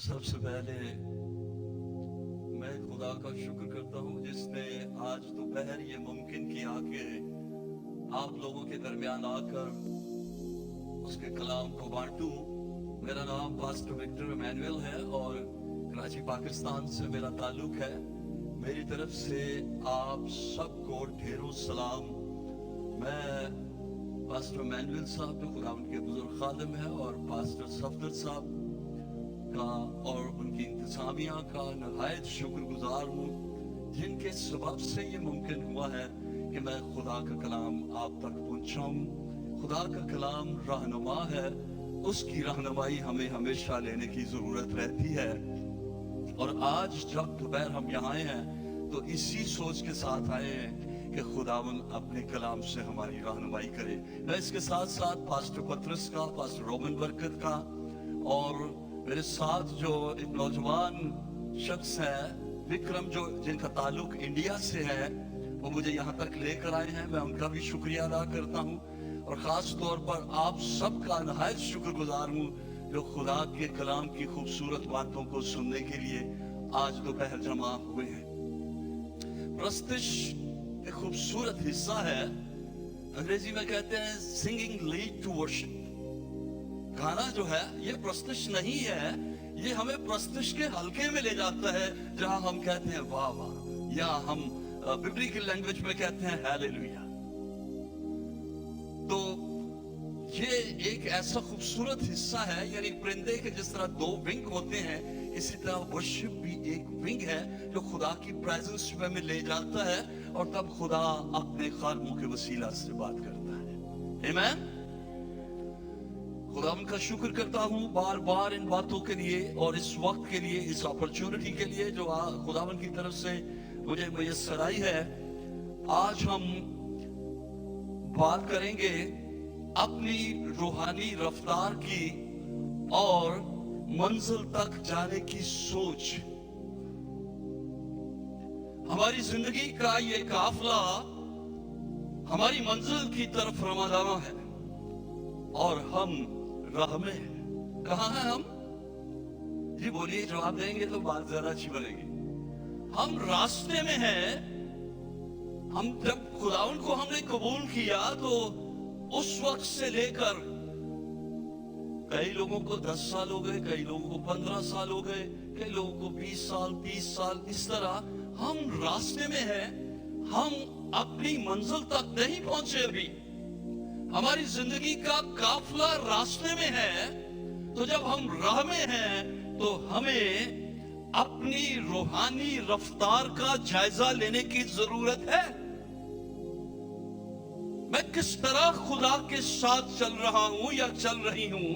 सबसे पहले मैं खुदा का शुक्र करता हूँ जिसने आज दोपहर ये मुमकिन किया कि आप लोगों के दरमियान आकर उसके कलाम को बांटूं। मेरा नाम पास्टर विक्टर इमैनुअल है और कराची पाकिस्तान से मेरा ताल्लुक है। मेरी तरफ से आप सबको ढेरों सलाम। मैं पास्टर इमैनुअल साहब जो खुदा उनके बुजुर्ग खादिम है और पास्टर सफदर साहब का और उनकी इंतजामिया का नहायत शुक्रगुजार हूँ जिनके सबब से ये मुमकिन हुआ है कि मैं खुदा का कलाम आप तक पहुँचाऊँ। खुदा का कलाम रहनुमा है, उसकी रहनुमाई हमें हमेशा लेने की जरूरत रहती है। और आज जब दोपहर हम यहाँ आए हैं तो इसी सोच के साथ आए हैं कि खुदावन अपने कलाम से हमारी रहनुमाई करे। मैं इसके साथ साथ पास्टर पत्रस का, पास्टर रोमन बरकत का और मेरे साथ जो एक नौजवान शख्स है विक्रम जो जिनका ताल्लुक इंडिया से है, वो मुझे यहाँ तक लेकर आए हैं। मैं उनका भी शुक्रिया अदा करता हूँ और ख़ास तौर पर आप सबका नहायत शुक्रगुजार हूँ जो खुदा के कलाम की खूबसूरत बातों को सुनने के लिए आज दोपहर जमा हुए हैं। प्रस्तुश एक खूबसूरत हिस्सा है, अंग्रेजी में कहते हैं सिंगिंग लीड टू वर्शिप। गाना जो है ये प्रस्तुश नहीं है, ये हमें प्रस्तुश के हल्के में ले जाता है जहां हम कहते हैं वाह वाह, या हम बिब्लिकल लैंग्वेज में कहते हैं हालेलुया। तो ये एक ऐसा खूबसूरत हिस्सा है, यानी परिंदे के जिस तरह दो विंग होते हैं इसी तरह वर्शिप भी एक विंग है जो खुदा की प्रेजेंस में हमें ले जाता है और तब खुदा अपने खादमों के वसीला से बात करता है। आमीन। खुदा उनका शुक्र करता हूँ बार बार इन बातों के लिए और इस वक्त के लिए, इस अपॉर्चुनिटी के लिए जो खुदावन की तरफ से मुझे मुयस्सर आई है। आज हम बात करेंगे अपनी रूहानी रफ्तार की और मंजिल तक जाने की सोच। हमारी जिंदगी का ये काफिला हमारी मंजिल की तरफ रवाना है और हम राह में हैं। कहाँ हैं हम? जी बोलिए, जवाब देंगे तो बात ज्यादा अच्छी बनेगी। हम रास्ते में हैं। हम जब खुदावन को हमने कबूल किया तो उस वक्त से लेकर कई लोगों को 10 साल हो गए, कई लोगों को 15 साल हो गए, कई लोगों को 20 साल, 30 साल, इस तरह हम रास्ते में हैं। हम अपनी मंजिल तक नहीं पहुंचे अभी। हमारी जिंदगी का काफिला रास्ते में है। तो जब हम राह में हैं तो हमें अपनी रूहानी रफ्तार का जायजा लेने की जरूरत है। मैं किस तरह खुदा के साथ चल रहा हूं या चल रही हूं,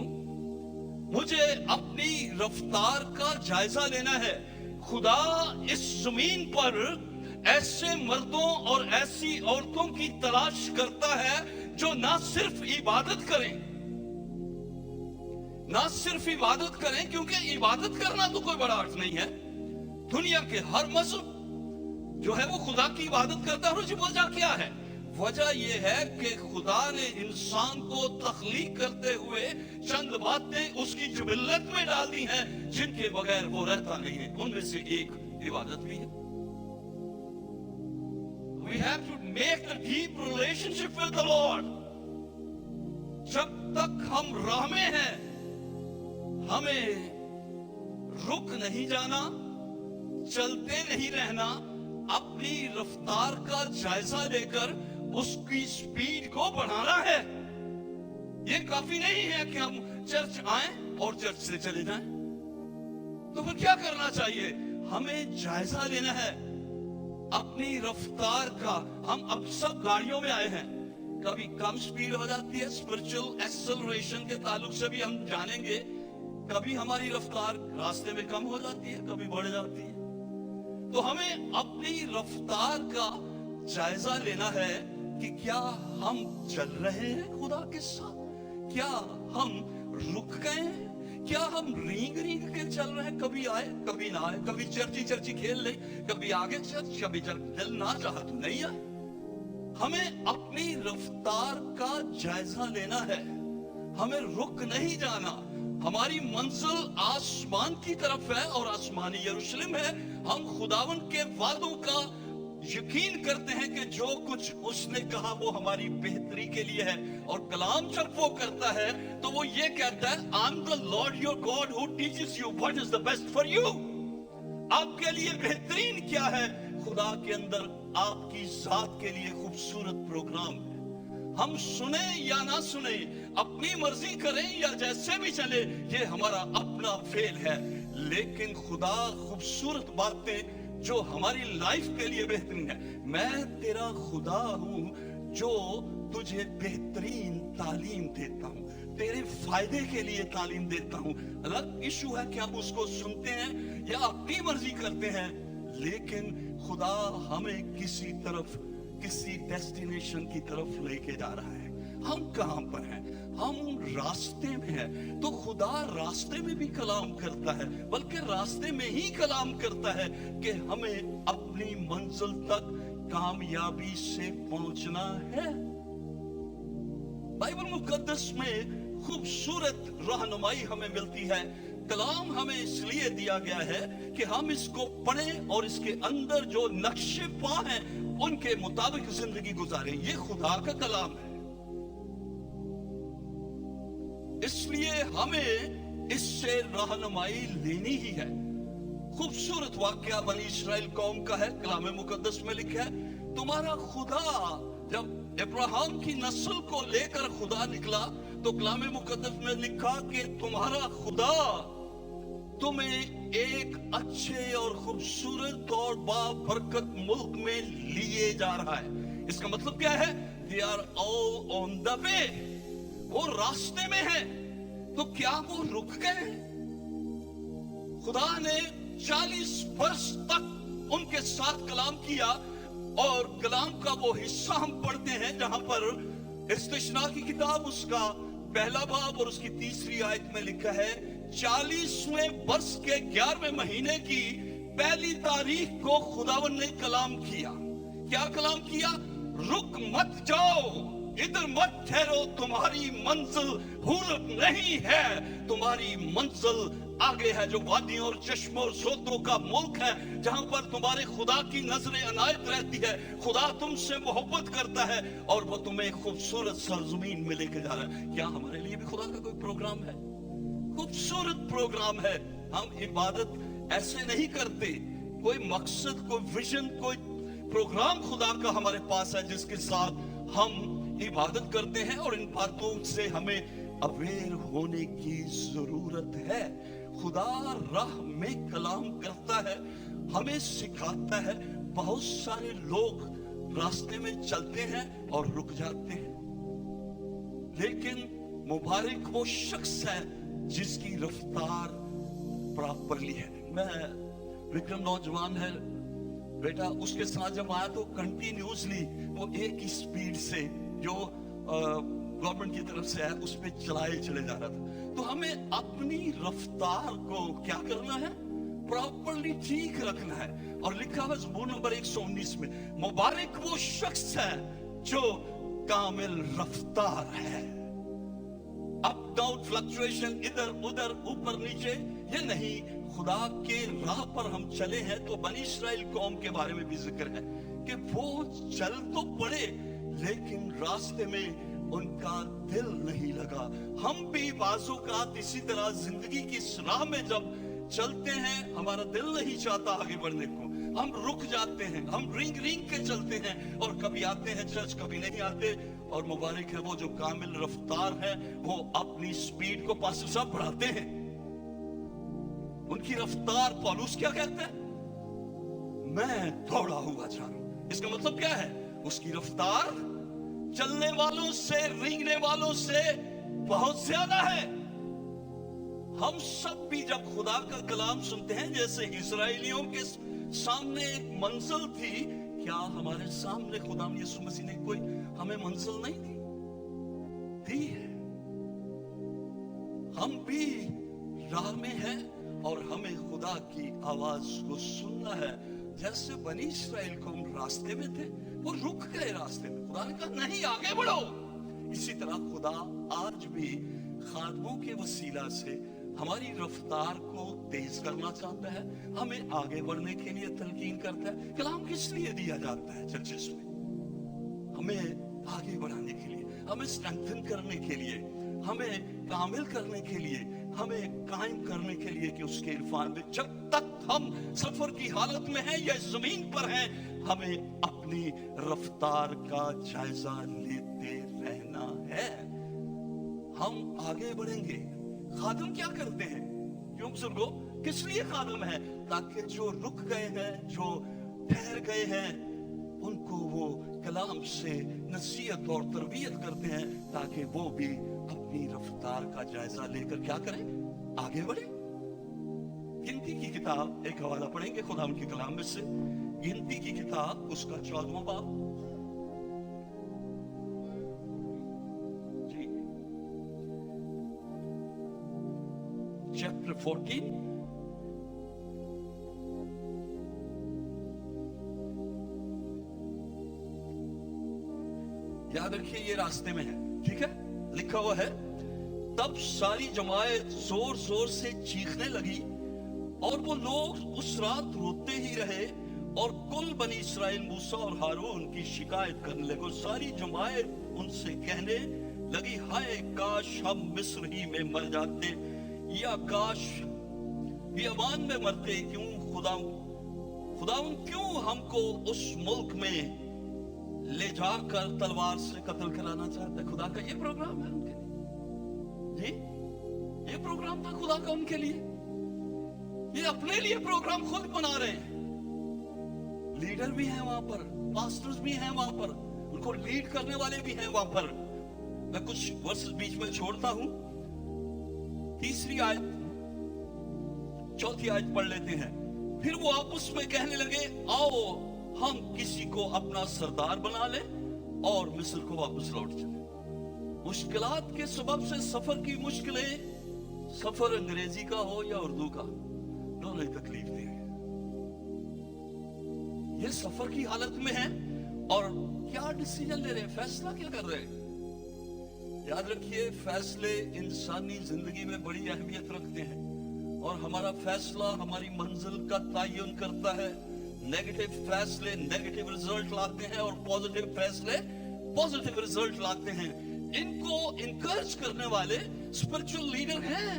मुझे अपनी रफ्तार का जायजा लेना है। खुदा इस जमीन पर ऐसे मर्दों और ऐसी औरतों की तलाश करता है जो ना सिर्फ इबादत करें, ना सिर्फ इबादत करें, क्योंकि इबादत करना तो कोई बड़ा अर्थ नहीं है। दुनिया के हर मजहब जो है वो खुदा की इबादत करता है। और वजह क्या है? वजह यह है कि खुदा ने इंसान को तख्लीक करते हुए चंद बातें उसकी जिबिल्लत में डाल दी हैं जिनके बगैर वो रहता नहीं है। उनमें से एक इबादत भी है। We have to make a deep relationship with the Lord. जब तक हम राह में हैं, हमें रुक नहीं जाना, चलते नहीं रहना, अपनी रफ्तार का जायजा लेकर उसकी स्पीड को बढ़ाना है। ये काफी नहीं है कि हम चर्च आएं और चर्च से चले जाएं। तो फिर क्या करना चाहिए? हमें जायजा लेना है अपनी रफ्तार का। हम अब सब गाड़ियों में आए हैं, कभी कम स्पीड हो जाती है, स्पिरिचुअल एक्सेलरेशन के ताल्लुक से भी हम जानेंगे। कभी हमारी रफ्तार रास्ते में कम हो जाती है, कभी बढ़ जाती है। तो हमें अपनी रफ्तार का जायजा लेना है कि क्या हम चल रहे हैं खुदा के साथ, क्या हम रुक गए हैं, क्या हम रींग रींग के चल रहे हैं? कभी आए कभी ना आए, कभी चर्ची खेल ले, कभी आगे चर्च, कभी दिल ना चाहा तो नहीं आए। हमें अपनी रफ्तार का जायजा लेना है, हमें रुक नहीं जाना। हमारी मंजिल आसमान की तरफ है और आसमानी यरूशलेम है। हम खुदावन के वादों का यकीन करते हैं कि जो कुछ उसने कहा वो हमारी बेहतरी के लिए है। और कलाम जब वो करता है तो वो ये कहता है, I am the Lord your God who teaches you what is the best for you. आपके लिए बेहतरीन क्या है? खुदा के अंदर आपकी जात के लिए खूबसूरत प्रोग्राम है। हम सुने या ना सुने, अपनी मर्जी करें या जैसे भी चले, ये हमारा अपना फेल है। लेकिन खुदा खूबसूरत बातें जो हमारी लाइफ के लिए बेहतरीन है। मैं तेरा खुदा हूं जो तुझे बेहतरीन तालीम देता हूं, तेरे फायदे के लिए तालीम देता हूं। अलग इशू है कि हम उसको सुनते हैं या अपनी मर्जी करते हैं, लेकिन खुदा हमें किसी तरफ, किसी डेस्टिनेशन की तरफ लेके जा रहा है। हम कहां पर हैं? हम रास्ते में हैं। तो खुदा रास्ते में भी कलाम करता है, बल्कि रास्ते में ही कलाम करता है कि हमें अपनी मंजिल तक कामयाबी से पहुंचना है। बाइबल मुकद्दस में खूबसूरत रहनुमाई हमें मिलती है। कलाम हमें इसलिए दिया गया है कि हम इसको पढ़ें और इसके अंदर जो नक्शे पा हैं उनके मुताबिक जिंदगी गुजारें। ये खुदा का कलाम है, इसलिए हमें इससे रहनुमाई लेनी ही है। खूबसूरत वाकया बनी इस्राएल कौम का है। कलाम मुकद्दस में लिखा है, तुम्हारा खुदा, जब अब्राहम की नस्ल को लेकर खुदा निकला तो कलाम मुकद्दस में लिखा कि तुम्हारा खुदा तुम्हें एक अच्छे और खूबसूरत और बाबरकत मुल्क में लिए जा रहा है। इसका मतलब क्या है? They are all on the way, वो रास्ते में है। तो क्या वो रुक गए? खुदा ने 40 वर्ष तक उनके साथ कलाम किया, और कलाम का वो हिस्सा हम पढ़ते हैं जहां पर इस्तिशना की किताब उसका पहला बाब और उसकी 3री आयत में लिखा है, 40वें वर्ष के 11वें महीने की पहली तारीख को खुदावन ने कलाम किया। क्या कलाम किया? रुक मत जाओ, इधर मत ठहरो, तुम्हारी मंजिल हुरब नहीं है, तुम्हारी मंजिल आगे है, जो वादियों और चश्मों और सोतों का मुल्क है, जहां पर तुम्हारे खुदा की नजरें अनायत रहती है। खुदा तुमसे मोहब्बत करता है और वो तुम्हें खूबसूरत सरजमीन में लेके जा रहा है। क्या हमारे लिए भी खुदा का कोई प्रोग्राम है? खूबसूरत प्रोग्राम है। हम इबादत ऐसे नहीं करते, कोई मकसद, कोई विजन, कोई प्रोग्राम खुदा का हमारे पास है जिसके साथ हम इबादत करते हैं, और इन बातों से हमें अवेयर होने की जरूरत है। खुदा राह में कलाम करता है, हमें सिखाता है। बहुत सारे लोग रास्ते में चलते हैं और रुक जाते हैं, लेकिन मुबारक वो शख्स है जिसकी रफ्तार प्रॉपरली है। मैं विक्रम नौजवान है बेटा, उसके साथ जब आया तो कंटिन्यूसली वो एक ही स्पीड से जो गवर्नमेंट की तरफ से है उस पे चलाए चले जा रहा था। तो हमें अपनी रफ्तार को क्या करना है? प्रॉपरली ठीक रखना है। और लिखा हुआ ज़बूर नंबर 119 में, मुबारक वो शख्स है जो कामिल रफ्तार है। अप डाउन फ्लक्चुएशन, इधर उधर, ऊपर नीचे, ये नहीं। खुदा के राह पर हम चले हैं। तो बनी इस्राएल कौम के बारे में भी जिक्र है कि वो चल तो पड़े, लेकिन रास्ते में उनका दिल नहीं लगा। हम भी बाजों का इसी तरह जिंदगी की राह में जब चलते हैं, हमारा दिल नहीं चाहता आगे बढ़ने को, हम रुक जाते हैं, हम रिंग रिंग के चलते हैं, और कभी आते हैं चर्च, कभी नहीं आते। और मुबारक है वो जो कामिल रफ्तार है, वो अपनी स्पीड को पास सब बढ़ाते हैं। उनकी रफ्तार, पौलुस क्या कहते हैं? मैं दौड़ा हुआ जा रहा हूं। इसका मतलब क्या है? उसकी रफ्तार चलने वालों से, रेंगने वालों से बहुत ज्यादा है। हम सब भी जब खुदा का कलाम सुनते हैं, जैसे इस्राएलियों के सामने एक मंजिल थी, क्या हमारे सामने खुदा यीशु मसीह ने कोई हमें मंजिल नहीं दी है? हम भी राह में हैं और हमें खुदा की आवाज को सुनना है। जैसे बनी इस्राएल को हम रास्ते में थे, वो रुक गए रास्ते में, खुदा ने कहा नहीं आगे बढ़ो। इसी तरह खुदा आज भी खादमों के वसीला से हमारी रफ्तार को तेज करना चाहता है, हमें आगे बढ़ने के लिए तलकीन करता है। कलाम किस लिए दिया जाता है चर्चिस में? हमें आगे बढ़ाने के लिए, हमें स्ट्रेंथन करने के लिए, हमें कामिल करने के लिए, हमें कायम करने के लिए कि उसके इरफान में जब तक हम सफर की हालत में हैं या जमीन पर हैं, हमें अपनी रफ्तार का जायजा लेते रहना है। हम आगे बढ़ेंगे। खादम क्या करते हैं? क्यों बुजुर्गो, किस लिए खादम है? ताकि जो रुक गए हैं, जो ठहर गए हैं, उनको वो कलाम से नसीहत और तरबियत करते हैं ताकि वो भी अपनी रफ्तार का जायजा लेकर क्या करें? आगे बढ़े। गिनती की किताब, एक हवाला पढ़ेंगे खुदा उनके कलाम में से, गिनती की किताब उसका 14वां बाब। जी, चैप्टर 14 याद रखिए, ये रास्ते में है, ठीक है? लिखा हुआ है, तब सारी जमात जोर जोर से चीखने लगी और वो लोग उस रात रोते ही रहे और कुल बनी इस्राएल मूसा और हारून की शिकायत करने लगे। सारी जमात उनसे कहने लगी, हाय काश हम मिस्र ही में मर जाते, या काश बियाबान में मरते। क्यों खुदा क्यों हमको उस मुल्क में ले जाकर तलवार से कत्ल कराना चाहता है? खुदा का ये प्रोग्राम है उनके लिए। जी, ये प्रोग्राम था खुदा का उनके लिए। ये अपने लिए प्रोग्राम खुद बना रहे हैं। लीडर भी हैं वहां पर, पास्टर्स भी हैं वहां पर, उनको लीड करने वाले भी हैं वहां पर। मैं कुछ वर्सेस बीच में छोड़ता हूं। 3री आयत, 4थी आयत पढ़ लेते हैं। फिर वो आपस में कहने लगे, आओ हम किसी को अपना सरदार बना ले और मिस्र को वापस लौट चले। मुश्किलात के सबब से सफर की मुश्किलें, सफर अंग्रेजी का हो या उर्दू का, दोनों ही तकलीफ दे रहे हैं। ये सफर की हालत में है और क्या डिसीजन ले रहे हैं, फैसला क्या कर रहे हैं? याद रखिए, फैसले इंसानी जिंदगी में बड़ी अहमियत रखते हैं और हमारा फैसला हमारी मंजिल का तयन करता है। नेगेटिव फैसले नेगेटिव रिजल्ट लाते हैं और पॉजिटिव फैसले पॉजिटिव रिजल्ट लाते हैं। इनको इनकरेज करने वाले स्पिरिचुअल लीडर हैं,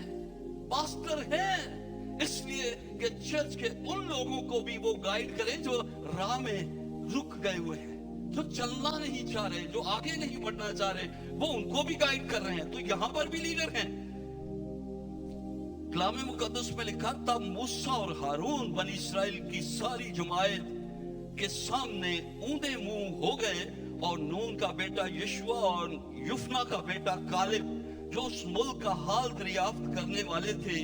पास्टर हैं, इसलिए कि चर्च के उन लोगों को भी वो गाइड करें जो राह में रुक गए हुए हैं, जो चलना नहीं चाह रहे, जो आगे नहीं बढ़ना चाह रहे, वो उनको भी गाइड कर रहे हैं। तो यहां पर भी लीडर हैं। कलाम मुकद्दस में लिखा, तब मूसा और हारून बनी इस्राएल की सारी जमात के सामने ऊंधे मुंह हो गए और नून का बेटा यशुआ और युफना का बेटा कालेब, जो उस मुल्क का हाल दरियाफ्त करने वाले थे,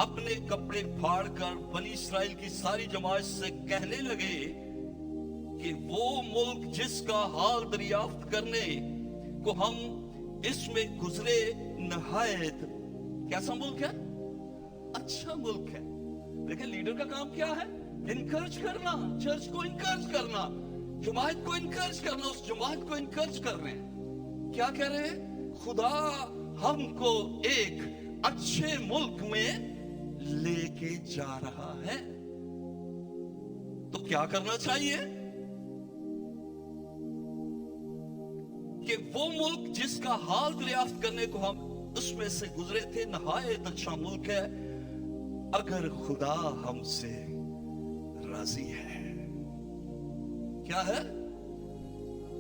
अपने कपड़े फाड़कर बनी इस्राएल की सारी जमात से कहने लगे कि वो मुल्क जिसका हाल दरियाफ्त करने को हम इसमें गुजरे, नहायत कैसा मुल्क है? अच्छा मुल्क है। लेकिन लीडर का काम क्या है? इनकरेज करना, चर्च को इनकरेज करना, जमात को इनकरेज करना। उस जमात को इनकरेज कर रहे हैं। क्या कह रहे हैं? खुदा हमको एक अच्छे मुल्क में लेके जा रहा है। तो क्या करना चाहिए? कि वो मुल्क जिसका हाल दरियाफ्त करने को हम उसमें से गुजरे थे, नहायत अच्छा मुल्क है अगर खुदा हमसे राजी है। क्या है?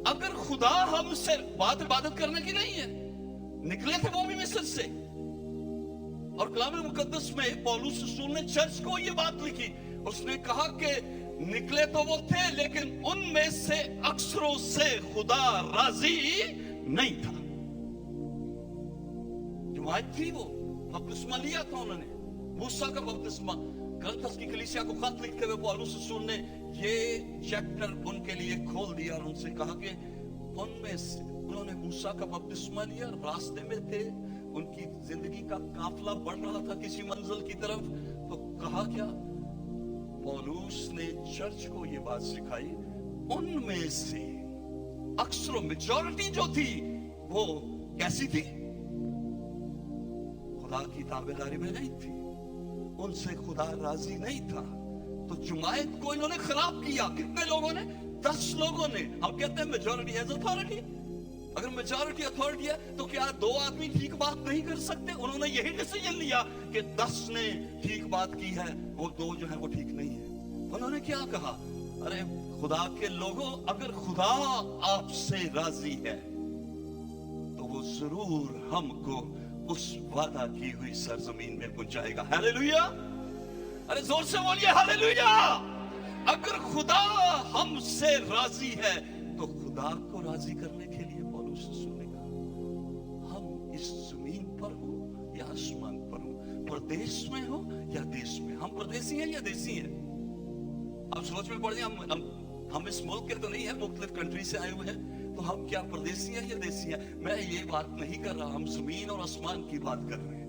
अगर खुदा हमसे, बात इबादत करने की नहीं है। निकले थे वो भी मिस्र से, और कलाम मुकद्दस में पौलुस रसूल ने चर्च को ये बात लिखी। उसने कहा कि निकले तो वो थे, लेकिन उनमें से अक्सरों से खुदा राजी नहीं था। जमात थी वो, बपतिस्मा लिया था उन्होंने, मूसा का बपतिस्मा। करंथस की कलीसिया को खत लिखते हुए पौलुस रसूल ने ये चैप्टर उनके लिए खोल दिया और उनसे कहा कि उनमें से उन्होंने मूसा का बपतिस्मा लिया, रास्ते में थे, उनकी जिंदगी का काफिला बढ़ रहा था किसी मंजिल की तरफ। तो कहा क्या? पौलुस ने चर्च को ये बात सिखाई, उनमें से अक्सरों, मेजॉरिटी जो थी वो कैसी थी? खुदा की ताबेदारी में नहीं थी, उनसे खुदा राजी नहीं था, तो जुमायत को इन्होंने खराब किया। कितने लोगों ने? 10 लोगों ने। हम कहते हैं मेजॉरिटी हैज अथॉरिटी। अगर मेजॉरिटी अथॉरिटी है तो क्या 2 आदमी ठीक बात नहीं कर सकते? उन्होंने यही डिसीजन लिया कि 10 ने ठीक बात की है, वो 2 जो है वो ठीक नहीं है। उन्होंने क्या कहा? अरे खुदा के लोगों, अगर खुदा आपसे राजी है तो वो जरूर हमको उस वादा की हुई सरजमीन में पहुंचाएगा। हालेलुया! अरे जोर से बोलिए हालेलुया! अगर खुदा हमसे राजी है तो खुदा को राजी करने के लिए पौलुस रसूल ने कहा, हम इस जमीन पर हो या आसमान पर हो, प्रदेश में हो या देश में, हम प्रदेशी हैं या देशी हैं? अब सोच में पड़ जाए, हम इस मुल्क के तो नहीं है, मुख्तलिफ कंट्री से आए हुए हैं, तो हम क्या प्रदेशी हैं या देशी हैं? मैं ये बात नहीं कर रहा, हम जमीन और आसमान की बात कर रहे हैं।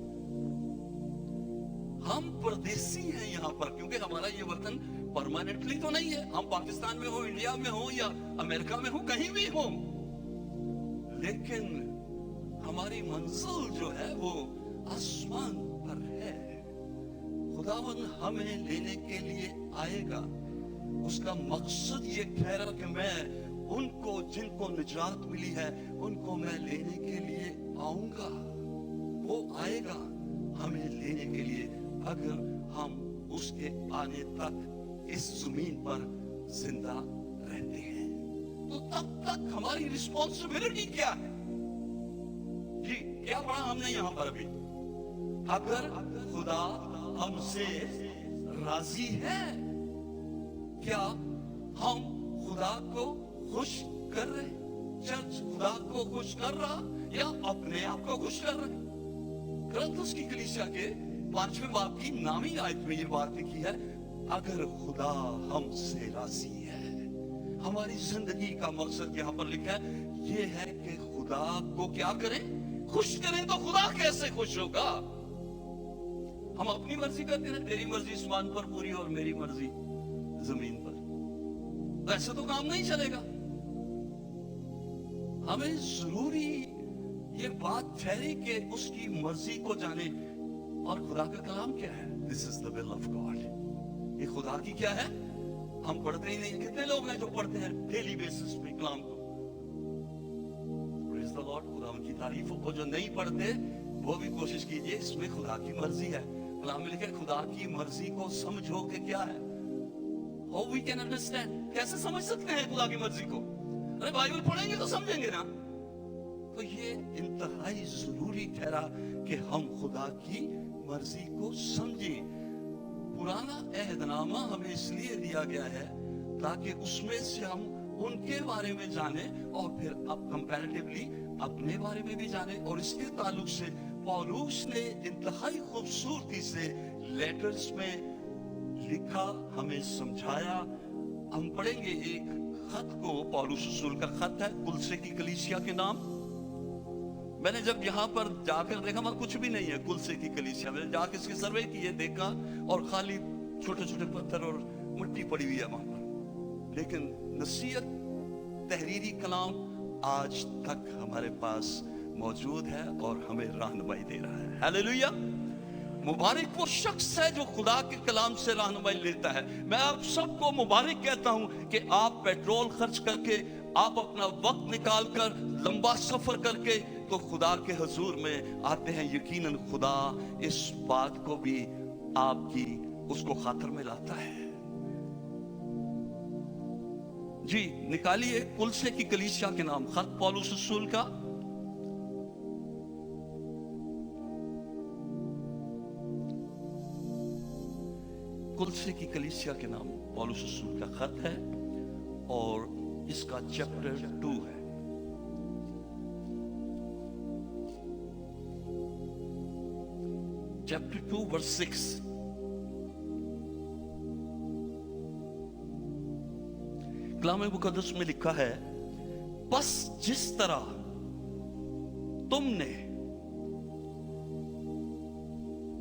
हम परदेसी हैं यहाँ पर, क्योंकि हमारा ये वतन परमानेंटली तो नहीं है। हम पाकिस्तान में हो, इंडिया में हो या अमेरिका में हो, कहीं भी हो, लेकिन हमारी मंजिल जो है वो आसमान पर है। खुदावन हमें लेने के लिए आएगा। उसका मकसद ये ठहरा कि मैं उनको जिनको निजात मिली है उनको मैं लेने के लिए आऊंगा। वो आएगा हमें लेने के लिए अगर हम उसके आने तक इस जमीन पर जिंदा रहते हैं। तो तब तक हमारी रिस्पॉन्सिबिलिटी क्या है? जी क्या पढ़ा हमने यहां पर अभी? अगर खुदा हमसे राजी है, क्या हम खुदा को खुश कर रहे? चर्च खुदा को खुश कर रहा या अपने आप को खुश कर रहे? कुरिन्थुस की कलीसिया के 5वें बाब की नामी आयत में ये बात लिखी है, अगर खुदा हमसे राजी है। हमारी जिंदगी का मकसद यहाँ पर लिखा है, ये है कि खुदा को क्या करें? खुश करें। तो खुदा कैसे खुश होगा? हम अपनी मर्जी करते हैं, तेरी मर्जी आसमान पर पूरी और मेरी मर्जी जमीन पर। ऐसे तो काम नहीं चलेगा। हमें जरूरी ये बात ठहरी कि उसकी मर्जी को जाने। और खुदा का कलाम क्या है? This is the will of God. ये खुदा की क्या है? हम पढ़ते ही नहीं। कितने लोग हैं जो पढ़ते हैं डेली बेसिस पे कलाम को? प्रेज द लॉर्ड, खुदा उनकी तारीफ हो। जो नहीं पढ़ते वो भी कोशिश कीजिए, इसमें खुदा की मर्जी है। कलाम में लिखा है खुदा की मर्जी को समझो कि क्या है। How we can understand? कैसे समझ सकते हैं खुदा की मर्जी को? अरे बाइबल पढ़ेंगे तो समझेंगे ना। तो ये इंतहाई जरूरी ठहरा कि हम खुदा की मर्जी को समझें। पुराना अहदनामा हमें इसलिए दिया गया है ताकि उसमें से हम उनके बारे में जाने और फिर अब कंपैरेटिवली अपने बारे में भी जाने। और इसके ताल्लुक से पौलुस ने इंतहाई खूबसूरती से लेटर्स में लिखा, हमें समझाया। हम पढ़ेंगे एक खत को, पौलुस रसूल का खत है कुलसे की कलीसिया के नाम। मैंने जब यहाँ पर जाकर देखा, वहां कुछ भी नहीं है कुलसे की कलीसिया। मैंने जाकर इसकी सर्वे किए, देखा और खाली छोटे छोटे पत्थर और मिट्टी पड़ी हुई है वहां पर। लेकिन नसीहत तहरीरी कलाम आज तक हमारे पास मौजूद है और हमें रहनुमाई दे रहा है। हालेलुया! मुबारक वो शख्स है जो खुदा के कलाम से रहनुमाई लेता है। मैं आप सबको मुबारक कहता हूं कि आप पेट्रोल खर्च करके, आप अपना वक्त निकाल कर, लंबा सफर करके तो खुदा के हुजूर में आते हैं। यकीनन खुदा इस बात को भी आपकी उसको खातिर में लाता है। जी निकालिए कुलसे की कलीसिया के नाम खत पौलुस रसूल का। कुलसे की कलीसिया के नाम पौलुस रसूल का खत है और इसका चैप्टर 2 है। Chapter 2 verse 6। कलाम मुकद्दस में लिखा है, बस जिस तरह तुमने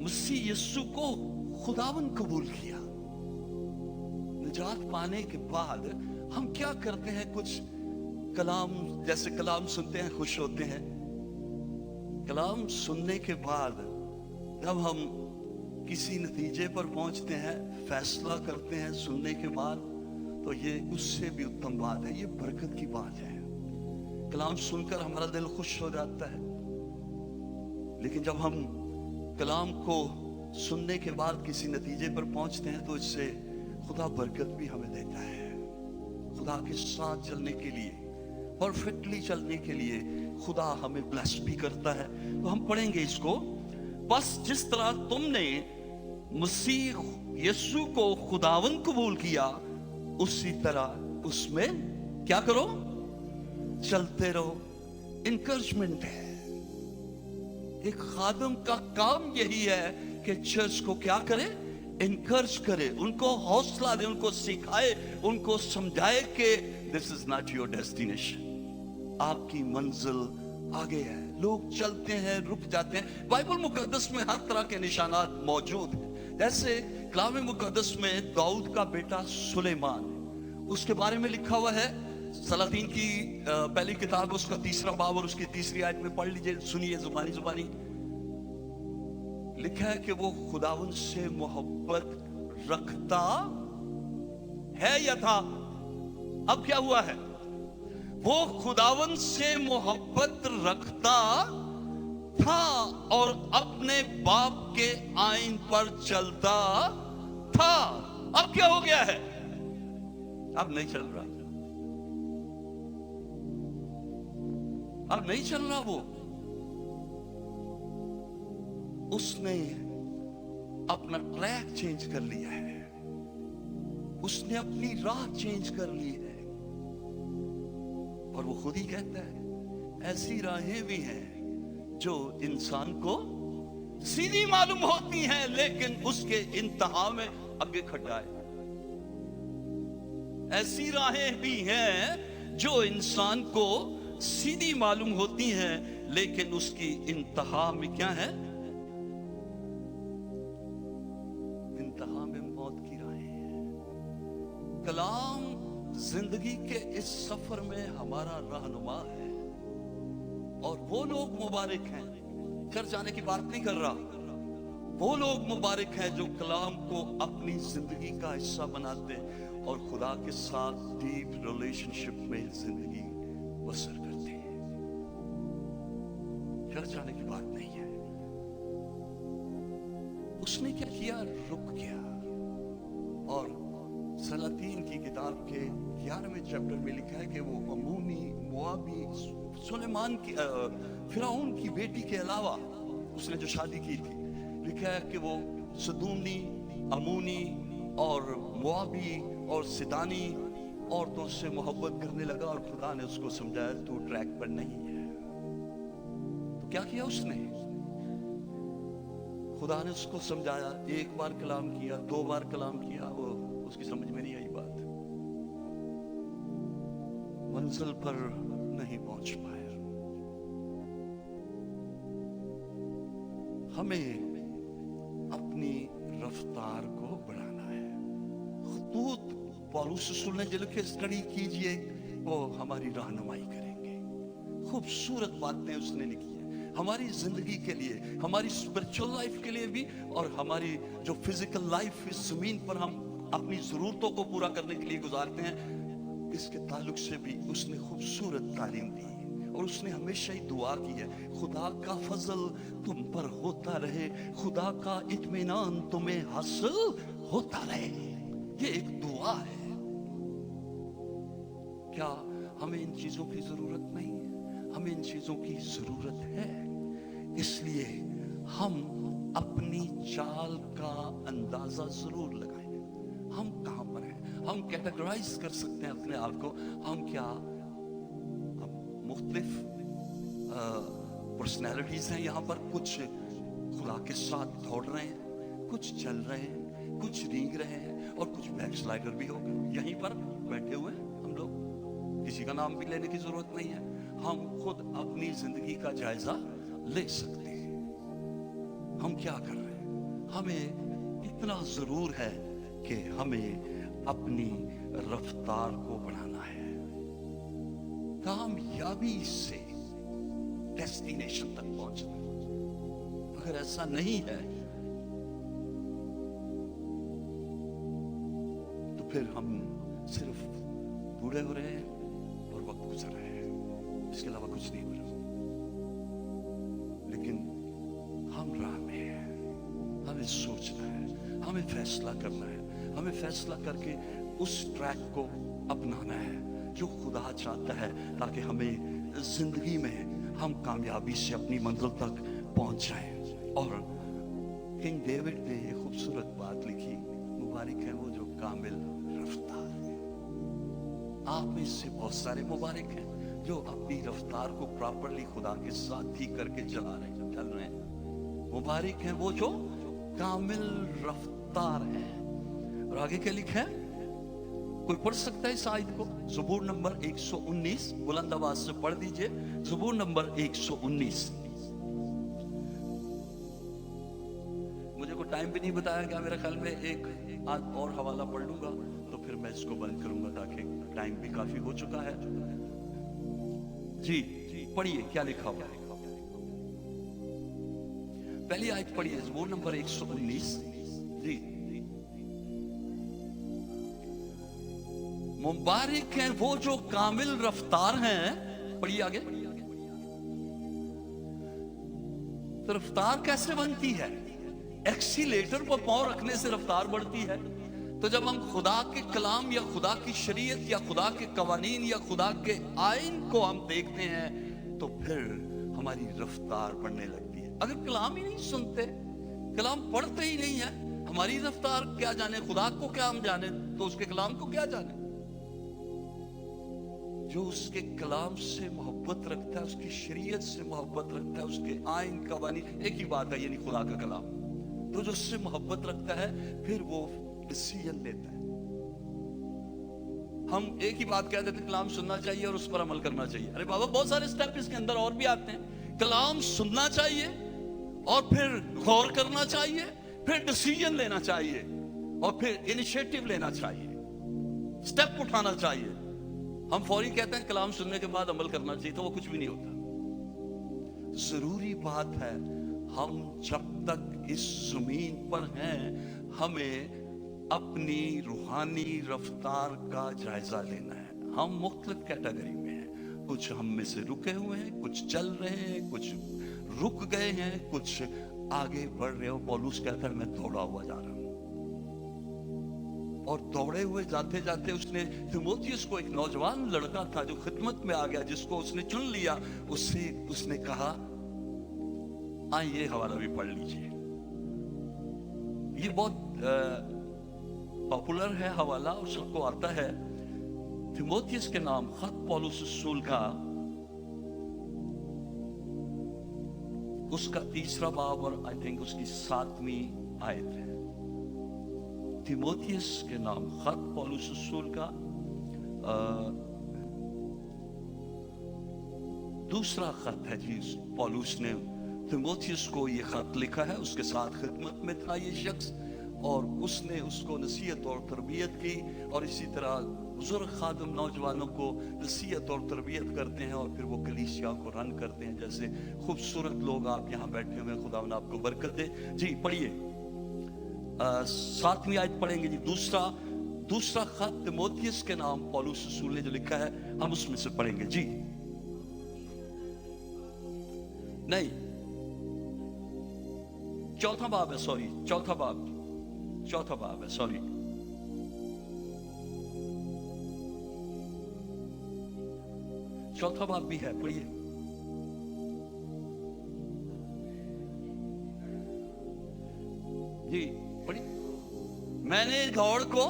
मसीह यीशु को खुदावन कबूल किया। निजात पाने के बाद हम क्या करते हैं? कुछ कलाम, जैसे कलाम सुनते हैं खुश होते हैं। कलाम सुनने के बाद जब हम किसी नतीजे पर पहुंचते हैं, फैसला करते हैं सुनने के बाद, तो ये उससे भी उत्तम बात है, ये बरकत की बात है। कलाम सुनकर हमारा दिल खुश हो जाता है, लेकिन जब हम कलाम को सुनने के बाद किसी नतीजे पर पहुंचते हैं तो इससे खुदा बरकत भी हमें देता है। खुदा के साथ चलने के लिए, परफेक्टली चलने के लिए खुदा हमें ब्लेस भी करता है। तो हम पढ़ेंगे इसको। बस जिस तरह तुमने मसीह यीशु को खुदावन कबूल किया, उसी तरह उसमें क्या करो, चलते रहो। इनकरेजमेंट है। एक खादम का काम यही है कि चर्च को क्या करे, इनकरेज करे, उनको हौसला दे, उनको सिखाए, उनको समझाए कि this is not your destination, आपकी मंजिल आगे है। लोग चलते हैं, रुक जाते हैं। बाइबल मुकद्दस में हर तरह के निशानात मौजूद हैं। जैसे कलाम मुकद्दस में दाऊद का बेटा सुलेमान, उसके बारे में लिखा हुआ है सलातीन की पहली किताब, उसका 3रा बाब और उसकी 3री आयत में पढ़ लीजिए, सुनिए जुबानी जुबानी। लिखा है कि वो खुदावन से मोहब्बत रखता है या था। अब क्या हुआ है, वो खुदावन से मोहब्बत रखता था और अपने बाप के आइन पर चलता था। अब क्या हो गया है, अब नहीं चल रहा, अब नहीं चल रहा। वो उसने अपना ट्रैक चेंज कर लिया है, उसने अपनी राह चेंज कर ली है। और वो खुद ही कहता है ऐसी राहें भी हैं जो इंसान को सीधी मालूम होती हैं, लेकिन उसके इंतहा में आगे खड्डा है। ऐसी राहें भी हैं जो इंसान को सीधी मालूम होती हैं, लेकिन उसकी इंतहा में क्या है, इंतहा में मौत की राहें हैं। कलाम जिंदगी के इस सफर में हमारा रहनुमा है। और वो लोग मुबारक हैं, चर्च जाने की बात नहीं कर रहा, वो लोग मुबारक हैं जो कलाम को अपनी जिंदगी का हिस्सा बनाते और खुदा के साथ डीप रिलेशनशिप में जिंदगी बसर करते हैं। चर्च जाने की बात नहीं है। उसने क्या किया, रुक गया। और सलातीन की किताब के 11वें चैप्टर में लिखा है कि वो अमूनी, मोआबी, सुलेमान की फिरौन की बेटी के अलावा उसने जो शादी की थी, लिखा है कि वो सदूनी, अमूनी और मोआबी और सिदानी औरतों से मोहब्बत करने लगा। और खुदा ने उसको समझाया तू ट्रैक पर नहीं है। तो क्या किया उसने, खुदा ने उसको समझाया, एक बार कलाम किया, 2 बार कलाम किया, वो उसकी समझ में नहीं आई बात, मंजिल पर नहीं पहुंच पाया। हमें अपनी रफ्तार को बढ़ाना है। खतूत पौलुस रसूल ने जो लिखे स्टडी कीजिए, वो हमारी रहनुमाई करेंगे। खूबसूरत बातें उसने लिखी है हमारी जिंदगी के लिए, हमारी स्पिरिचुअल लाइफ के लिए भी, और हमारी जो फिजिकल लाइफ इस जमीन पर हम अपनी जरूरतों को पूरा करने के लिए गुजारते हैं, इसके ताल्लुक से भी उसने खूबसूरत तालीम दी। और उसने हमेशा ही दुआ की है, खुदा का फजल तुम पर होता रहे, खुदा का इत्मीनान तुम्हें हासिल होता रहे। ये एक दुआ है। क्या हमें इन चीजों की जरूरत नहीं है? हमें इन चीजों की जरूरत है। इसलिए हम अपनी चाल का अंदाजा जरूर लगाएं। हम कहां पर हैं? हम कैटेगराइज कर सकते हैं अपने आप को। हम क्या मुख्तलिफ पर्सनैलिटीज हैं यहाँ पर? कुछ खुदा के साथ दौड़ रहे हैं, कुछ चल रहे हैं, कुछ रींग रहे हैं, और कुछ बैकस्लाइडर भी हो गए। यहीं पर बैठे हुए हैं हम लोग, किसी का नाम भी लेने की जरूरत नहीं है। हम खुद अपनी जिंदगी का जायजा ले सकते हैं। हम क्या कर रहे हैं? हमें इतना जरूर है कि हमें अपनी रफ्तार को बढ़ाना है। कामयाबी से डेस्टिनेशन तक पहुंचना। अगर ऐसा नहीं है फिर हम सिर्फ बूढ़े हो रहे हैं और वक्त गुजर रहे हैं, इसके अलावा कुछ नहीं हो रहा। लेकिन हम राह में हैं, हमें सोचना है, हमें फैसला करना है, हमें फैसला करके उस ट्रैक को अपनाना है जो खुदा चाहता है, ताकि हमें जिंदगी में हम कामयाबी से अपनी मंजिल तक पहुंच जाएं। और किंग डेविड ने एक खूबसूरत बात लिखी, मुबारक है वो जो कामिल रफ्तार है। आप में से बहुत सारे मुबारक हैं जो अपनी रफ्तार को प्रॉपरली खुदा के साथ ठीक करके चल रहे हैं। मुबारक है वो जो कामिल रफ्तार है। और आगे क्या लिखा है, कोई पढ़ सकता है इस आयत को? ज़बूर नंबर 119, बुलंद आवाज से पढ़ दीजिए। ज़बूर नंबर 119। मुझे को टाइम भी नहीं बताया गया, मेरे ख्याल में एक आध और हवाला पढ़ लूंगा तो फिर मैं इसको बंद करूंगा, ताकि टाइम भी काफी हो चुका है। जी पढ़िए क्या लिखा हुआ है। पहली आयत पढ़िए, ज़बूर नंबर 119। जी, मुबारक है वो जो कामिल रफ्तार हैं। पढ़िए आगे। तो रफ्तार कैसे बनती है? एक्सीलेटर पर पांव रखने से रफ्तार बढ़ती है। तो जब हम खुदा के कलाम या खुदा की शरीयत या खुदा के कवानीन या खुदा के आइन को हम देखते हैं तो फिर हमारी रफ्तार बढ़ने लगती है। अगर कलाम ही नहीं सुनते, कलाम पढ़ते ही नहीं है, हमारी रफ्तार क्या जाने, खुदा को क्या हम जाने, तो उसके कलाम को क्या जाने। जो उसके कलाम से मोहब्बत रखता है, उसकी शरीयत से मोहब्बत रखता है, उसके आइन कवानीन, एक ही बात है यानी खुदा का कलाम, तो जो उससे मोहब्बत रखता है फिर वो डिसीजन लेता है। हम एक ही बात कह देते हैं, कलाम सुनना चाहिए और उस पर अमल करना चाहिए। अरे बाबा बहुत सारे स्टेप इसके अंदर और भी आते हैं। कलाम सुनना चाहिए और फिर गौर करना चाहिए, फिर डिसीजन लेना चाहिए और फिर इनिशिएटिव लेना चाहिए, स्टेप उठाना चाहिए। हम फौरी कहते हैं कलाम सुनने के बाद अमल करना चाहिए, तो वो कुछ भी नहीं होता। जरूरी बात है हम जब तक इस जमीन पर हैं हमें अपनी रूहानी रफ्तार का जायजा लेना है। हम मुख्तलिफ कैटेगरी में हैं, कुछ हम में से रुके हुए हैं, कुछ चल रहे हैं, कुछ रुक गए हैं, कुछ आगे बढ़ रहे हो। पौलुस कहता है मैं दौड़ा हुआ जा रहा हूं। और दौड़े हुए जाते जाते उसने तीमुथियुस को, एक नौजवान लड़का था जो खिदमत में आ गया, जिसको उसने चुन लिया, उससे उसने कहा ये हवाला भी पढ़ लीजिए। ये बहुत पॉपुलर है हवाला और सबको आता है। तीमुथियुस के नाम खत पौलुस रसूल का, उसका 3रा बाब और आई थिंक उसकी 7वीं आयत है। तीमुथियुस के नाम खत पौलुस रसूल का 2रा खत है जी। पौलुस ने तीमुथियुस को ये खत लिखा है, उसके साथ खिदमत में था ये शख्स और उसने उसको नसीहत और तरबियत की। और इसी तरह बुजुर्ग खादम नौजवानों को नसीहत और तरबियत करते हैं और फिर वो कलीसिया को रन करते हैं। जैसे खूबसूरत लोग आप यहाँ बैठे हुए, खुदा ने आपको बरकत दे। जी पढ़िए 7वीं आयत पढ़ेंगे जी। दूसरा खत तीमुथियुस के नाम पौलुस रसूल ने जो लिखा है, हम उसमें से पढ़ेंगे जी। नहीं, चौथा बाब है, सॉरी, चौथा बाब है, सॉरी। चौथा बाब भी है, पढ़िए। जी पढ़िए। मैंने दौड़ को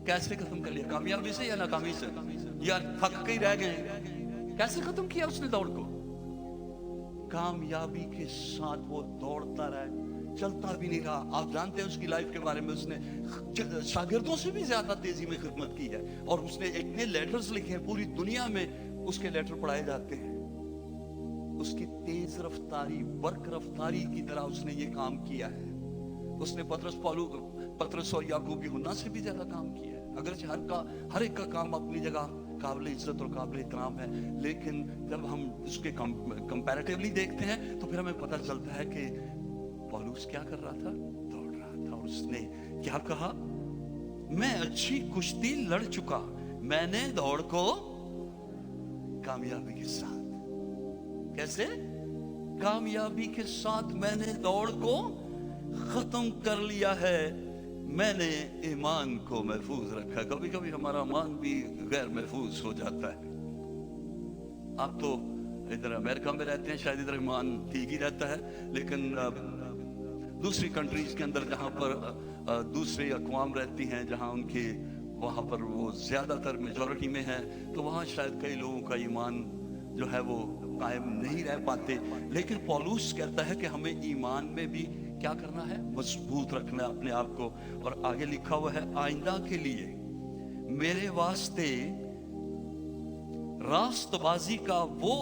कैसे खत्म कर लिया, कामयाबी से या नाकामी से, या थक के रह गए? कैसे खत्म किया उसने दौड़ को? कामयाबी के साथ वो दौड़ता रहा, चलता भी नहीं रहा। आप जानते हैं उसकी लाइफ के बारे में, उसने शागिर्दों से भी ज्यादा तेजी में खिदमत की है और उसने इतने लेटर्स लिखे हैं, पूरी दुनिया में उसके लेटर पढ़ाए जाते हैं। उसकी तेज रफ्तारी, बर्क रफ्तारी की तरह उसने ये काम किया है। उसने पतरस और याकूब यूहन्ना से भी ज्यादा काम किया है। अगर हर एक का काम अपनी जगह काबिल इज्जत और काबिल इतराम है, लेकिन जब हम उसके कंपैरेटिवली देखते हैं तो फिर हमें पता चलता है कि पौलुस क्या कर रहा था, दौड़ रहा था। और उसने क्या कहा, میں اچھی کشتی لڑ چکا, میں نے دوڑ کو کامیابی کے ساتھ, کیسے؟ کامیابی کے ساتھ میں نے دوڑ کو ختم کر لیا ہے, میں نے ایمان کو محفوظ رکھا. کبھی کبھی ہمارا ایمان بھی غیر محفوظ ہو جاتا ہے. آپ تو ادھر امریکہ میں رہتے ہیں, شاید ادھر ایمان ٹھیک ہی رہتا ہے, لیکن دوسری کنٹریز کے اندر جہاں پر دوسرے اقوام رہتی ہیں, جہاں ان کے وہاں پر وہ زیادہ تر میجورٹی میں ہے, تو وہاں شاید کئی لوگوں کا ایمان جو ہے وہ قائم نہیں رہ پاتے. لیکن پولس کہتا ہے کہ ہمیں ایمان میں بھی کیا کرنا ہے؟ مضبوط رکھنا ہے اپنے آپ کو. اور آگے لکھا ہوا ہے, آئندہ کے لیے میرے واسطے راست بازی کا وہ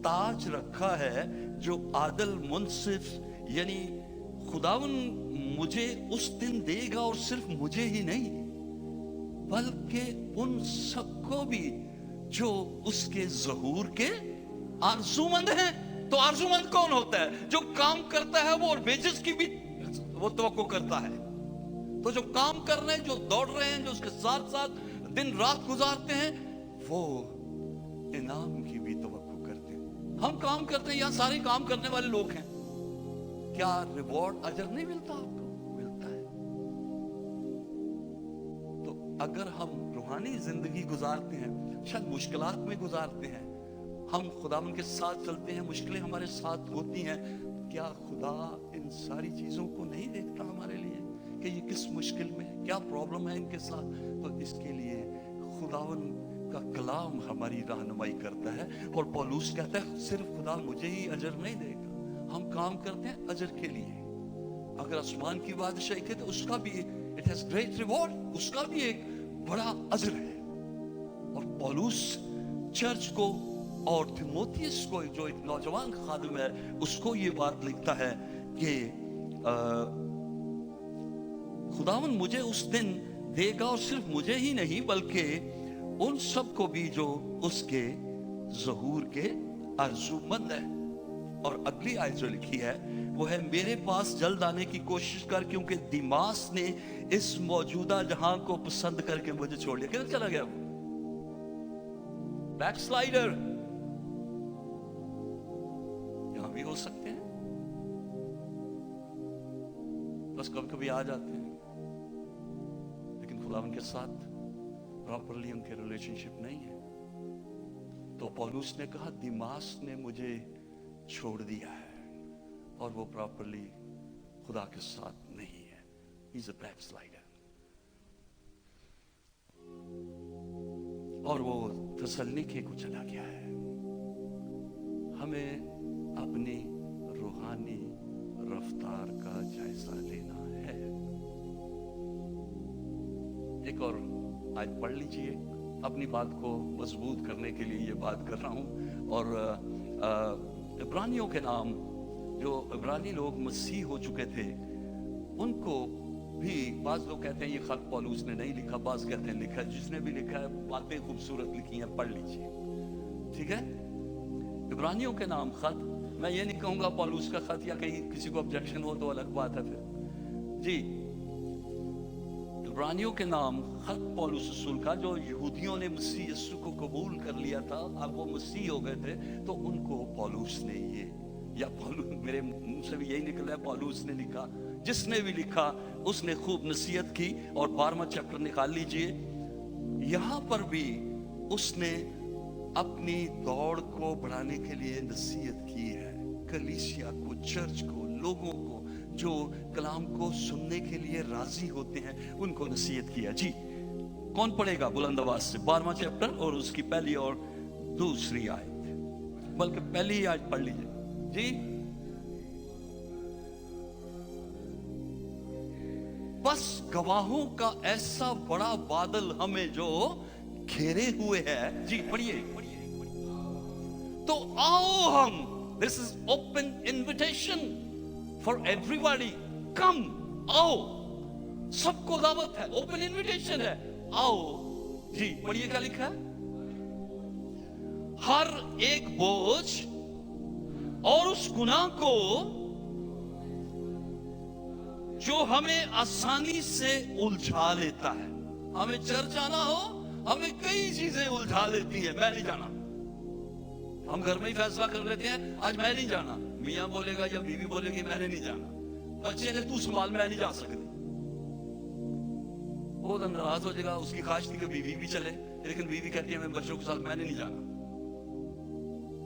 تاج رکھا ہے جو عادل منصف یعنی خداون مجھے اس دن دے گا, اور صرف مجھے ہی نہیں بلکہ ان سب کو بھی جو اس کے ظہور کے آرزومند ہیں. تو آرزومند کون ہوتا ہے؟ جو کام کرتا ہے وہ, اور ویجز کی بھی وہ توقع کرتا ہے. تو جو کام کر رہے ہیں, جو دوڑ رہے ہیں, جو اس کے ساتھ ساتھ دن رات گزارتے ہیں, وہ انعام کی بھی توقع کرتے ہیں. ہم کام کرتے ہیں, یہاں سارے کام کرنے والے لوگ ہیں, کیا ریوارڈ اجر نہیں ملتا آپ کو؟ ملتا ہے. تو اگر ہم روحانی زندگی گزارتے ہیں, شاید مشکلات میں گزارتے ہیں, ہم خداوند کے ساتھ چلتے ہیں, مشکلیں ہمارے ساتھ ہوتی ہیں, کیا خدا ان ساری چیزوں کو نہیں دیکھتا ہمارے لیے کہ یہ کس مشکل میں ہے, کیا پرابلم ہے ان کے ساتھ؟ تو اس کے لیے خداوند کا کلام ہماری رہنمائی کرتا ہے. اور پولس کہتا ہے صرف خدا مجھے ہی اجر نہیں دے گا, ہم کام کرتے ہیں اجر کے لیے. اگر آسمان کی بادشاہی کے تو اس کا بھی it has great reward, اس کا بھی ایک بڑا اجر ہے. اور پولس چرچ کو اور تیموتھیوس کو, جو ایک نوجوان خادم ہے, اس کو یہ بات لکھتا ہے کہ خداوند مجھے اس دن دے گا, اور صرف مجھے ہی نہیں بلکہ ان سب کو بھی جو اس کے ظہور کے آرزومند ہیں. اور اگلی آیت جو لکھی ہے وہ ہے, میرے پاس جلد آنے کی کوشش کر, کیونکہ دیماس نے اس موجودہ جہاں کو پسند کر کے مجھے چھوڑ لیا. کدھر چلا گیا وہ؟ بیک سلائیڈر. یہاں بھی ہو سکتے ہیں, بس کبھی کبھی آ جاتے ہیں, لیکن خداوند کے ساتھ پراپرلی ان کے ریلیشن شپ نہیں ہے. تو پولس نے کہا دیماس نے مجھے چھوڑ دیا ہے, اور وہ پراپرلی خدا کے ساتھ نہیں ہے. He's a backslider. اور وہ تسلنیکے کو چلا گیا ہے. ہمیں اپنی روحانی رفتار کا جائزہ لینا ہے. ایک اور آج پڑھ لیجئے, اپنی بات کو مضبوط کرنے کے لیے یہ بات کر رہا ہوں. اور عبرانیوں کے نام, جو عبرانی لوگ مسیح ہو چکے تھے, ان کو بھی بعض لوگ کہتے ہیں یہ خط پولس نے نہیں لکھا, بعض کہتے ہیں لکھا. جس نے بھی لکھا ہے باتیں خوبصورت لکھی ہیں, پڑھ لیجئے, ٹھیک ہے. عبرانیوں کے نام خط, میں یہ نہیں کہوں گا پولس کا خط, یا کہیں کسی کو آبجیکشن ہو تو الگ بات ہے پھر. جی, عبرانیوں کے نام خط پولس رسول کا, جو یہودیوں نے مسیح یسوع کو قبول کر لیا تھا, اب وہ مسیح ہو گئے تھے, تو ان کو پولس نے یہ, یا پولس, میرے منہ سے بھی یہی نکلا ہے, پولس نے لکھا. جس نے بھی لکھا اس نے خوب نصیحت کی. اور 12واں چیپٹر نکال لیجئے, یہاں پر بھی اس نے اپنی دوڑ کو بڑھانے کے لیے نصیحت کی ہے. کلیسیا کو, چرچ کو, لوگوں کو جو کلام کو سننے کے لیے راضی ہوتے ہیں, ان کو نصیحت کیا. جی, کون پڑھے گا بلند آواز سے 12واں چیپٹر اور اس کی پہلی اور دوسری آیت, بلکہ پہلی ہی آیت پڑھ لیجئے. جی, بس گواہوں کا ایسا بڑا بادل ہمیں جو گھیرے ہوئے ہے. جی پڑھیے. تو آؤ ہم, this is open invitation for everybody, come, آؤ, سب کو دعوت ہے, open invitation ہے, آؤ. جی پڑھیے کیا لکھا ہے. ہر ایک بوجھ اور اس گناہ کو جو ہمیں آسانی سے الجھا لیتا ہے. हमें चर्च आना हो, हमें कई चीजें उलझा लेती है। मैं नहीं जाना, हम घर में ही फैसला कर लेते हैं आज मैं नहीं जाना। मियाँ बोलेगा या बीवी बोलेगी मैंने नहीं जाना, बच्चे ने तू संभाल मैं नहीं जा सकती। वो तो नाराज हो जाएगा, उसकी ख्वाहिश थी कि बीवी भी चले, लेकिन बीवी कहती है मैं बच्चों के साथ मैंने नहीं जाना।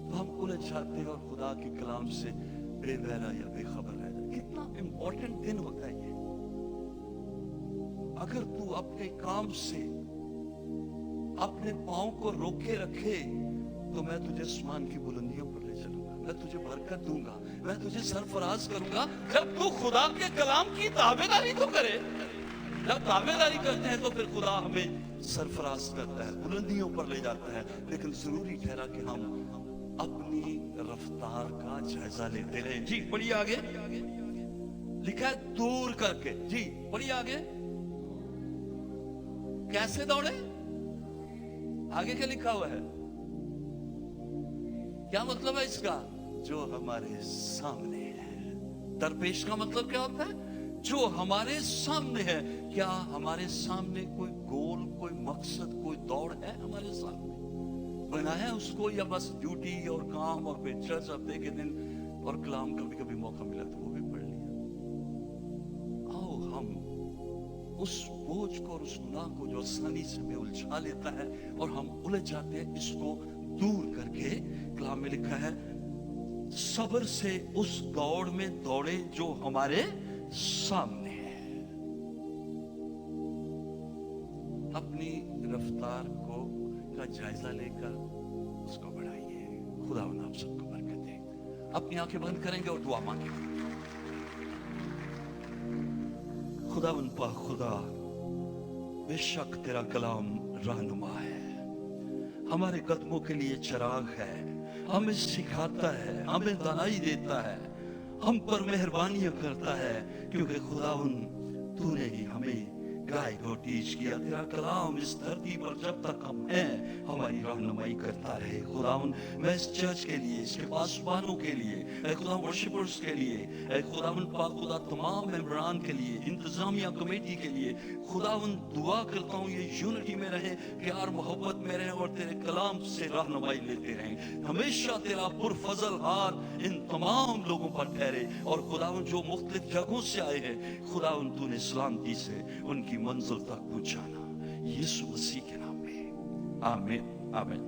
तो हम उलझ जाते हैं और खुदा के कलाम से बेबहरा या बेखबर रह जाते। कितना इंपॉर्टेंट दिन होता है ये। अगर तू अपने काम से अपने पांव को रोके रखे तो मैं तुझे आसमान की बुलंदियों पर ले चलूंगा, मैं तुझे बरकत दूंगा, मैं तुझे सरफराज करूंगा। जब तू खुदा के कलाम की ताबेदारी तो करे, जब ताबेदारी करते हैं तो फिर खुदा हमें सरफराज करता है, बुलंदियों पर ले जाता है। लेकिन जरूरी ठहरा कि हम अपनी रफ्तार का जायजा लेते रहे। जी पढ़िए आगे, लिखा है दूर करके। जी पढ़िए आगे, कैसे दौड़े, आगे क्या लिखा हुआ है, क्या मतलब है इसका? जो हमारे सामने है। दरपेश का मतलब क्या होता है? जो हमारे सामने है। क्या हमारे सामने कोई गोल, कोई मकसद, कोई दौड़ है हमारे सामने? बनाया उसको, या बस ड्यूटी और काम और फिर चर्च हफ्ते के दिन और कलाम कभी कभी मौका मिला तो वो भी पढ़ लिया? आओ हम उस बोझ को और उस गुनाह को जो आसानी से हमें उलझा लेता है और हम उलझ जाते हैं, इसको दूर करके कलाम में लिखा है सब्र से उस दौड़ में दौड़े जो हमारे सामने है। अपनी रफ्तार को का जायजा लेकर उसको बढ़ाइए। खुदा आप सबको बरकत दे। अपनी आंखें बंद करेंगे और दुआ मांगेंगे। खुदा खुदा बेशक तेरा कलाम रहनुमा है, हमारे कदमों के लिए चिराग है, हमें सिखाता है, हमें दानाई देता है, हम पर मेहरबानियां करता है, क्योंकि खुदावन तूने ही हमें गाइड और टीच किया। तेरा कलाम इस धरती पर जब तक हम हैं हमारी रहनुमाई करता रहे। खुदावन मैं इस चर्च के लिए, इसके पासवानों के लिए, खुदा वर्शिपर्स के लिए, खुदावन पाक खुदा तमाम मेंबरान के लिए, इंतजामिया कमेटी के लिए खुदावन दुआ करता हूँ ये यूनिटी में रहे, प्यार मोहब्बत में रहे और तेरे कलाम से रहनुमाई लेते रहें। हमेशा तेरा पुरफजल हाथ इन तमाम लोगों पर ठहरे और खुदावन जो मुख्तलिफ जगहों से आए हैं खुदावन तूने सलामती से उनकी मंजिल तक पहुंचाना, यीशु मसीह के नाम में आमीन आमीन।